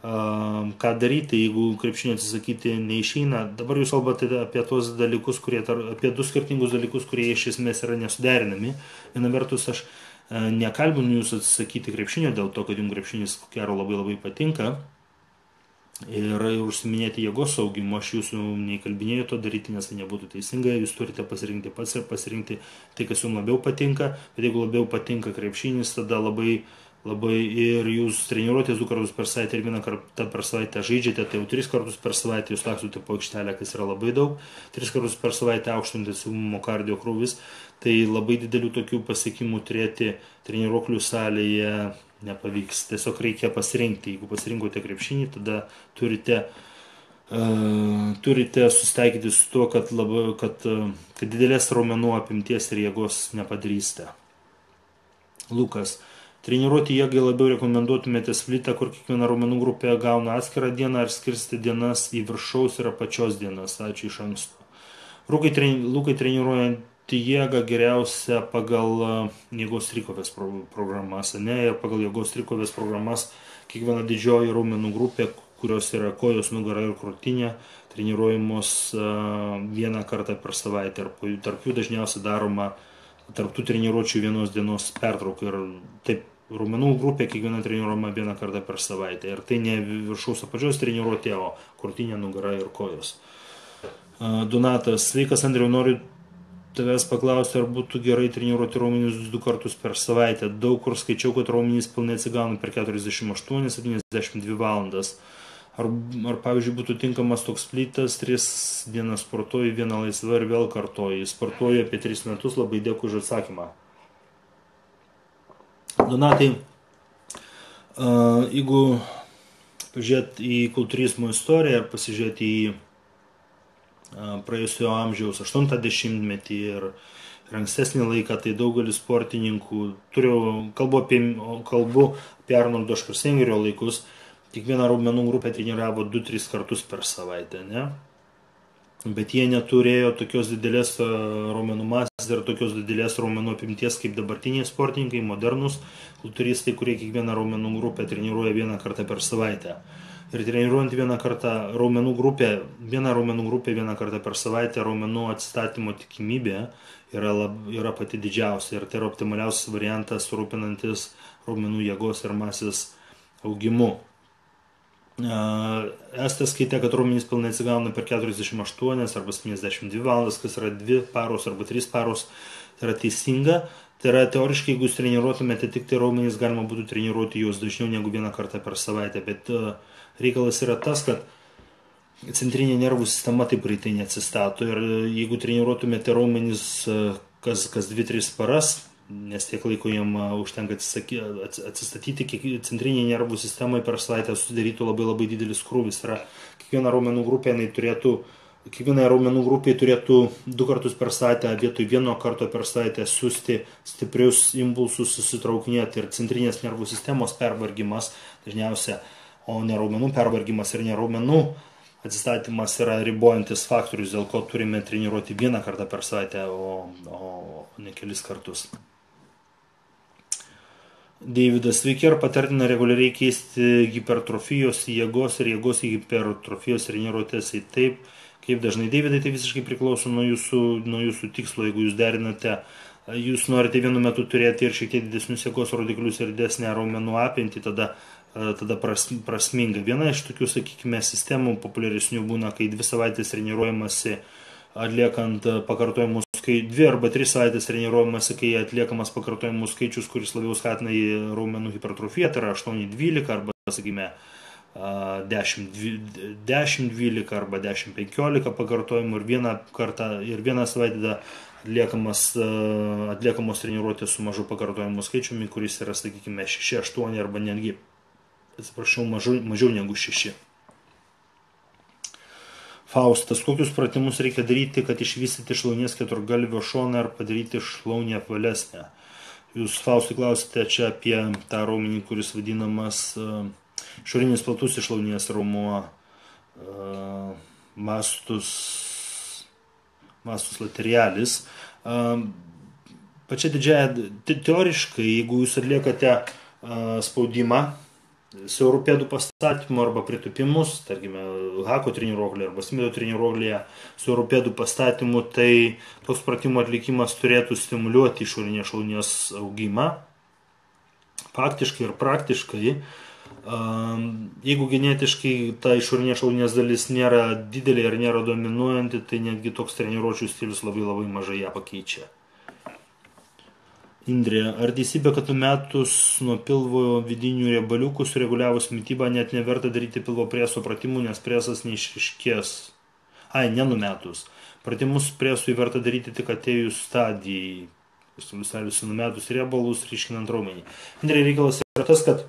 Ką daryti, jeigu krepšinio atsisakyti neišeina? Dabar jūs kalbate apie tos dalykus, apie 2 skirtingus dalykus, kurie iš esmės yra nesuderinami. Viena vertus, aš nekalbinu jūs atsisakyti krepšinio dėl to, kad jums krepšinis ko gero labai patinka ir užsiminėti jėgos augimo. Aš jūsų neįkalbinėjau to daryti, nes tai nebūtų teisinga. Jūs turite pasirinkti pats ir pasirinkti tai, kas jums labiau patinka. Bet jeigu labiau patinka krepšinis, tada labai ir jūs treniruotės 2 kartus per savaitę ir 1 kartą per savaitę žaidžiate, tai jau 3 kartus per savaitę jūs lakstote po aikštelę, kas yra labai daug. 3 kartus per savaitę aukšto intensyvumo kardio krūvis. Tai labai didelių tokių pasiekimų turėti treniruoklių salėje nepavyks. Tiesiog reikia pasirinkti. Jeigu pasirinkote krepšinį, tada turite susitaikyti su tuo, kad didelės raumenų apimties ir jėgos nepadarysite. Lukas. Treniruoti jėgai labiau rekomenduotumėte splitą, kur kiekviena raumenų grupė gauna atskirą dieną, ar skirsti dienas į viršaus ir apačios dienas. Ačiū iš anksto. Lukai, treniruojant jėgą geriausia pagal jėgos trikovės programas, ir pagal jėgos trikovės programas kiekviena didžioji raumenų grupė, kurios yra kojos, nugara ir krūtinė, treniruojamos vieną kartą per savaitę. Ir tarp jų dažniausiai daroma tarp tų treniruočių vienos dienos pertrauka. Ir taip, raumenų grupė kiekviena treniruojama vieną kartą per savaitę. Ir tai ne viršaus apačios treniruotė, o krūtinė, nugara ir kojos. Donatas, sveikas Andriau, noriu tavęs paklausti, ar būtų gerai treniruoti raumenis 2 kartus per savaitę. Daug kur skaičiau, kad raumenys pilnai atsigauna per 48-72 valandas. Ar pavyzdžiui būtų tinkamas toks splitas, 3 dienas sportuoju, 1 laisva ir vėl kartuoju. Sportuoju apie 3 metus, labai dėkui už atsakymą. Donatai, jeigu pažiūrėti į kultūrizmo istoriją ar pasižiūrėti į praėjusio amžiaus 80-metį ir ankstesnį laiką, tai daugelis sportininkų, kalbu apie Arnoldo Švarcnegerio laikus, kiekvieną raumenų grupę treniravo 2-3 kartus per savaitę, ne? Bet jie neturėjo tokios didelės raumenų masės ir tokios didelės raumenų apimties kaip dabartiniai sportininkai, modernus kultūristai, kurie kiekvieną raumenų grupę treniruoja 1 kartą per savaitę. Ir treniruojant vieną raumenų grupę 1 kartą per savaitę, raumenų atsistatymo tikimybė yra pati didžiausia. Ir tai yra optimaliausias variantas rūpinantis raumenų jėgos ir masės augimu. Esate skaitę, kad raumenys pilnai atsigauna per 48 arba 72 valandas, kas yra 2 paros arba 3 paros. Tai yra teisinga. Tai yra teoriškai, jeigu jūs treniruotumėte tik tai raumenys, galima būtų treniruoti juos dažniau negu 1 kartą per savaitę. Bet reikalas yra tas, kad centrinė nervų sistema taip greitai neatsistato. Ir jeigu treniruotumėte raumenys kas 2-3 paras, nes tiek laiko jam užtenka atsistatyti, centriniai nervų sistemai per savaitę susidarytų labai didelis krūvis. Kiekviena raumenų grupė turėtų 2 kartus per savaitę vietoj 1 karto per savaitę siūsti stiprius impulsus, susitraukinėti. Ir centrinės nervų sistemos pervargimas dažniausia, o ne raumenų pervargimas ir ne raumenų atsistatymas yra ribojantis faktorius, dėl ko turime treniruoti 1 kartą per savaitę, o ne kelis kartus. Deividas, sveiki, ar patartina reguliariai keisti hipertrofijos į jėgos ir jėgos į hipertrofijos treniruotės? Taip, kaip dažnai, Deividai, tai visiškai priklauso nuo jūsų tikslo. Jeigu jūs derinate, jūs norite vienu metu turėti ir šiek tiek didesnius jėgos rodiklius ir didesnę raumenų apimtį, tada prasminga. Viena iš tokių, sakykime, sistemų populiaresnių būna, kai 2 savaitės treniruojamasi atliekant pakartojimus, kai 2 arba 3 savaitės treniruojamasi, kai atliekamas pakartojimų skaičius, kuris labiau skatina į raumenų hipertrofiją, tai yra 8-12 arba, sakykime, 10-12 arba 10-15 pakartojimų ir 1 savaitę atliekamos treniruotės su mažu pakartojimų skaičiumi, kuris yra, sakykime, 6-8 arba netgi, atsiprašau, mažiau negu 6. Faustas, kokius pratimus reikia daryti, kad išvystyti šlaunies keturgalvio šoną ar padaryti šlaunį apvalesnę? Jūs, Faustai, klausite čia apie tą raumenį, kuris vadinamas išorinis platus šlaunies raumuo, mastus laterialis. Pačia didžiaja, teoriškai, jeigu jūs atliekate spaudimą, siaurų pėdų pastatymų arba pritupimus, tarkime, hako treniruoklėje arba smido treniruoklėje, siaurų pėdų pastatymų, tai toks pratimų atlikimas turėtų stimuliuoti išorinės šlaunies augimą. Faktiškai ir praktiškai, jeigu genetiškai ta išorinė šlaunies dalis nėra didelė ir nėra dominuojanti, tai netgi toks treniruočių stilius labai mažai ją pakeičia. Indrė, ar teisybė, kad numetus nuo pilvo vidinių riebaliukų sureguliavus mitybą net neverta daryti pilvo preso pratimų, nes presas neišryškės? Nenumetus. Pratimus presui verta daryti tik atėjus stadijai. Numetus riebalus, ryškinant raumenį. Indrė, reikalas yra tas, kad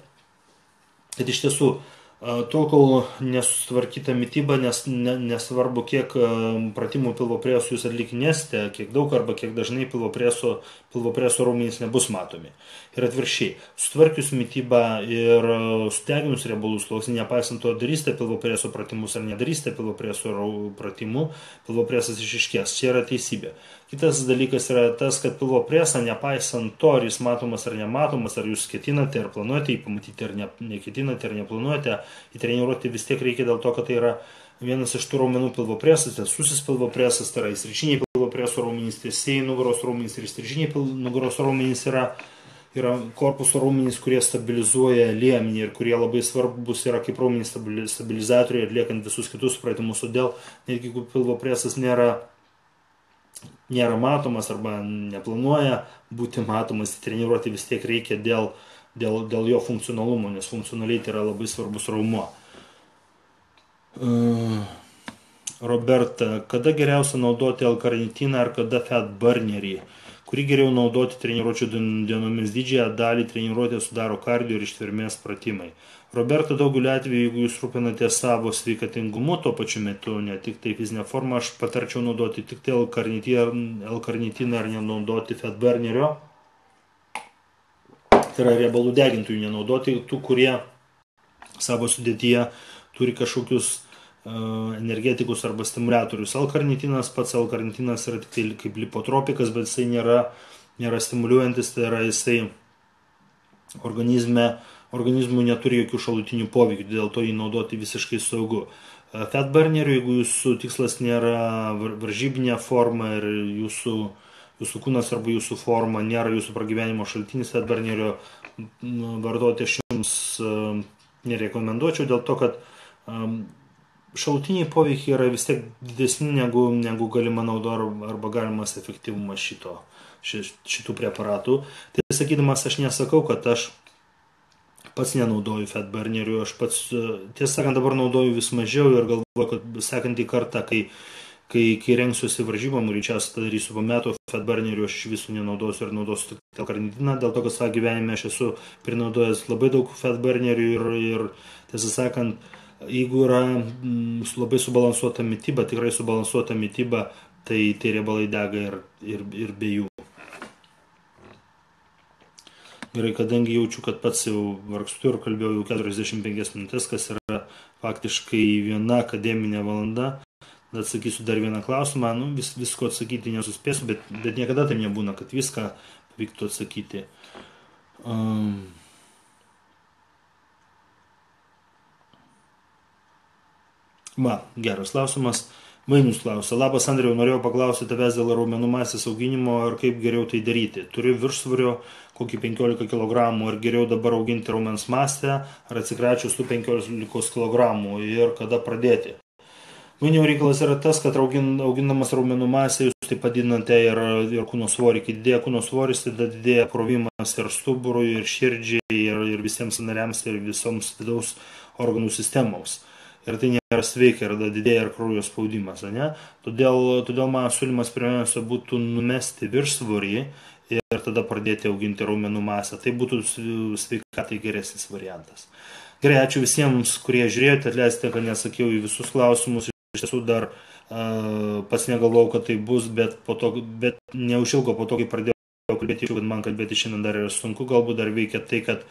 iš tiesų Tol, kol nesutvarkyta mityba, nesvarbu, kiek pratimų pilvo preso jūs atlikinėsite, kiek daug arba kiek dažnai pilvo preso raumenys nebus matomi. Ir atvirkščiai, sutvarkius mitybą ir sudeginus riebalų sluoksnį, nepaisant to, darysite pilvo preso pratimus ar nedarysite pilvo preso pratimų, pilvo presas išiškės. Čia yra teisybė. Kitas dalykas yra tas, kad pilvo presą, nepaisant to, ar jis matomas ar nematomas, ar jūs ketinate ar planuojate jį pamatyti, ar neketinate ar neplanuojate, įtreniruoti vis tiek reikia dėl to, kad tai yra vienas iš tų raumenų pilvo presas, tiesusis pilvo presas, tai yra įstrižiniai pilvo preso raumenys, tiesiai nugaros raumenys ir įstrižiniai nugaros raumenys yra korpuso raumenys, kurie stabilizuoja liemenį ir kurie labai svarbus yra kaip raumenys stabilizatoriai atliekant visus kitus pratimus. Todėl netgi jeigu pilvo presas nėra matomas arba neplanuoja būti matomas, treniruoti vis tiek reikia dėl jo funkcionalumo, nes funkcionaliai tai yra labai svarbus raumuo. Roberta, kada geriausia naudoti L-karnitiną ar kada fat burnerį? Kurį geriau naudoti treniruočių dienomis? Didžiąją dalį treniruotę sudaro kardio ir ištvermės pratimai. Roberta, daugeliu atveju, jeigu jūs rūpinate savo sveikatingumu tuo pačiu metu, ne tik tai fizinę formą, aš patarčiau naudoti tik tai L-karnitiną ar nenaudoti fat burnerio. Tai yra riebalų degintojų nenaudoti, tų, kurie savo sudėtyje turi kažkokius energetikus arba stimuliatorius. L-karnitinas, pats L-karnitinas yra tik tai kaip lipotropikas, bet jisai nėra stimuliuojantis, tai yra jisai organizmui neturi jokių šalutinių poveikių, dėl to jį naudoti visiškai saugu. Fat burneriu, jeigu jūsų tikslas nėra varžybinė forma ir jūsų kūnas arba jūsų forma nėra jūsų pragyvenimo šaltinis, fat burnerio vartoti aš jums nerekomenduočiau, dėl to, kad šalutiniai poveikiai yra vis tiek didesni negu galima nauda arba galimas efektyvumas šitų preparatų. Tai sakydamas, aš nesakau, kad aš pats nenaudoju fat burnerių, aš pats, tiesą sakant, dabar naudoju vis mažiau ir galvoju, kad sekantį kartą, kai rengsiuosi varžybom, greičiausiai tą darysiu po metų, fat burnerių aš iš visų nenaudosiu ir naudosiu tik L-karnitiną, dėl to, kad savo gyvenime aš esu prinaudojęs labai daug fat burnerių ir tiesą sakant, jeigu yra labai subalansuota mityba, tikrai subalansuota mityba, tai riebalai dega ir be jų. Gerai, kadangi jaučiu, kad pats jau vargstu ir kalbėjau jau 45 minutės, kas yra faktiškai viena akademinė valanda, atsakysiu dar vieną klausimą. Visko atsakyti nesuspėsiu, bet niekada tai nebūna, kad viską pavyktų atsakyti. Geras klausimas. Vainius klausia. Labas, Andriau, norėjau paklausyti tavęs dėl raumenų masės auginimo ir kaip geriau tai daryti. Turiu viršsvorio kokį 15 kg ir geriau dabar auginti raumens masę ar atsikračius tų 15 kg ir kada pradėti. Vainių reikalas yra tas, kad augindamas raumenų masę jūs taip padidinate ir kūno svorį. Kai didėja kūno svoris, tada didėja krovimas ir stuburui, ir širdžiai, ir visiems nariams, ir visoms vidaus organų sistemoms. Ir tai nėra sveika, ir didėja ir kraujo spaudimas. Ne? Todėl mano siūlymas pirmiausia būtų numesti viršsvorį ir tada pradėti auginti raumenų masę. Tai būtų sveikatai geresnis variantas. Gerai, ačiū visiems, kurie žiūrėjote, atleiskite, kad nesakiau į visus klausimus. Iš tiesų dar pats negalvojau, kad tai bus, bet neužilgo po to, kai pradėjau kalbėti, kad man kalbėti šiandien dar yra sunku, galbūt dar veikia tai, kad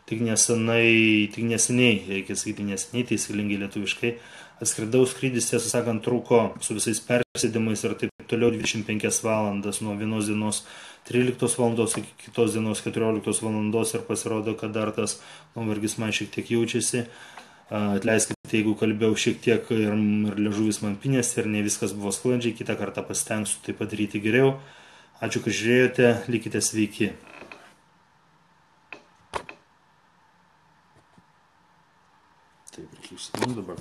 tik neseniai, reikia sakyti neseniai, taisyklingai lietuviškai, atskridau, skrydis, tiesą sakant, truko su visais persėdimais ir taip toliau 25 valandas, nuo vienos dienos 13 valandos iki kitos dienos 14 valandos ir pasirodo, kad dar tas nuovargis man šiek tiek jaučiasi. Atleiskite, jeigu kalbėjau šiek tiek ir liežuvis man pinėsi ir ne viskas buvo sklandžiai, kitą kartą pasitengsiu tai padaryti geriau. Ačiū, kad žiūrėjote, likite sveiki. Taip, reikia išsitikrinti dabar.